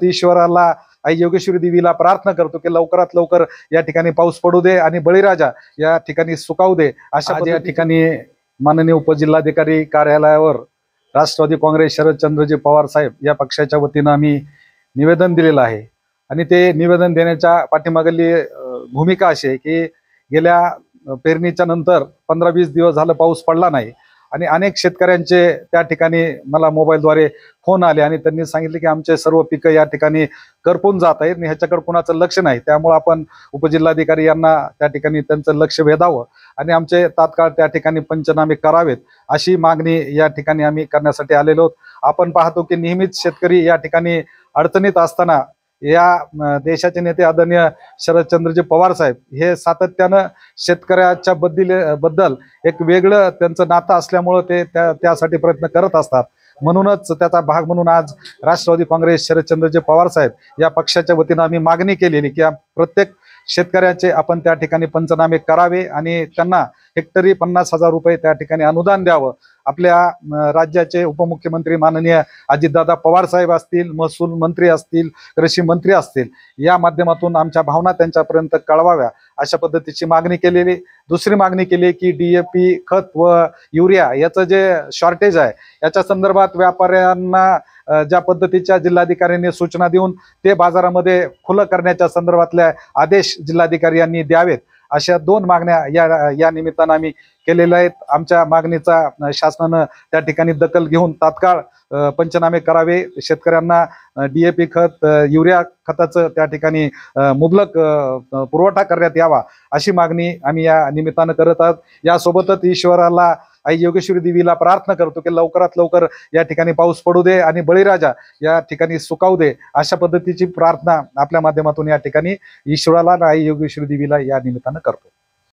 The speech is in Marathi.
ईश्वराला आई योगेश्वरी देवीला प्रार्थना करतो की लवकरात लवकर या ठिकाणी पाऊस पडू दे आणि बळीराजा या ठिकाणी सुकावू दे। अशा या ठिकाणी माननीय उपजिल्हाधिकारी कार्यालयावर राष्ट्रवादी काँग्रेस शरदचंद्रजी पवार साहेब या पक्षाच्या वतीनं आम्ही निवेदन दिलेलं आहे आणि ते निवेदन देण्याच्या पाठीमागली भूमिका अशी आहे की गेल्या पेरणीच्या नंतर 15-20 दिवस झालं पाऊस पडला नाही आणि अनेक शेतकऱ्यांचे त्या ठिकाणी मला मोबाईलद्वारे फोन आले आणि त्यांनी सांगितले की आमचे सर्व पिकं या ठिकाणी करपून जात आहेत आणि ह्याच्याकडे कुणाचं लक्ष नाही, त्यामुळे आपण उपजिल्हाधिकारी यांना त्या ठिकाणी त्यांचं लक्ष वेधावं आणि आमचे तात्काळ त्या ठिकाणी पंचनामे करावेत अशी मागणी या ठिकाणी आम्ही करण्यासाठी आलेलो आहोत। आपण पाहतो की नेहमीच शेतकरी या ठिकाणी अडचणीत असताना या देशाचे नेते आदरणीय शरदचंद्रजी पवार साहेब हे सातत्यानं शेतकऱ्याच्या बद्दल एक वेगळं त्यांचं नातं असल्यामुळं ते त्यासाठी प्रयत्न करत असतात। म्हणूनच त्याचा भाग म्हणून आज राष्ट्रवादी काँग्रेस शरदचंद्रजी पवार साहेब या पक्षाच्या वतीनं आम्ही मागणी केलेली की प्रत्येक शेतकऱ्याचे आपण त्या ठिकाणी पंचनामे करावे आणि त्यांना हेक्टरी 50,000 रुपये त्या ठिकाणी अनुदान द्यावं। आपल्या राज्याचे उपमुख्यमंत्री माननीय अजितदादा पवार साहेब असतील, महसूल मंत्री असतील, कृषी मंत्री असतील, या माध्यमातून आमच्या भावना त्यांच्यापर्यंत कळवाव्या अशा पद्धतीची मागणी केलेली। दुसरी मागणी केली की DAP खत व युरिया याचं जे शॉर्टेज आहे याच्या संदर्भात व्यापाऱ्यांना ज्या पद्धतीच्या जिल्हाधिकाऱ्यांनी सूचना देऊन ते बाजारामध्ये खुलं करण्याच्या संदर्भातले आदेश जिल्हाधिकारी यांनी द्यावेत अशा 2 मागण्या या निमित्तानं आम्ही केलेल्या आहेत। आमच्या मागणीचा शासनानं त्या ठिकाणी दखल घेऊन तात्काळ पंचनामे करावे, शेतकऱ्यांना DAP खत युरिया खताचं त्या ठिकाणी मुबलक पुरवठा करण्यात यावा अशी मागणी आम्ही या निमित्तानं करत आहोत। यासोबतच ईश्वराला आई योगेश्वरी देवीला प्रार्थना करतो की लवकरात लवकर या ठिकाणी पाऊस पडू दे आणि बळीराजा या ठिकाणी सुकावू दे अशा पद्धतीची प्रार्थना आपल्या माध्यमातून या ठिकाणी ईश्वराला आई योगेश्वरी देवीला या निमित्तानं करतो।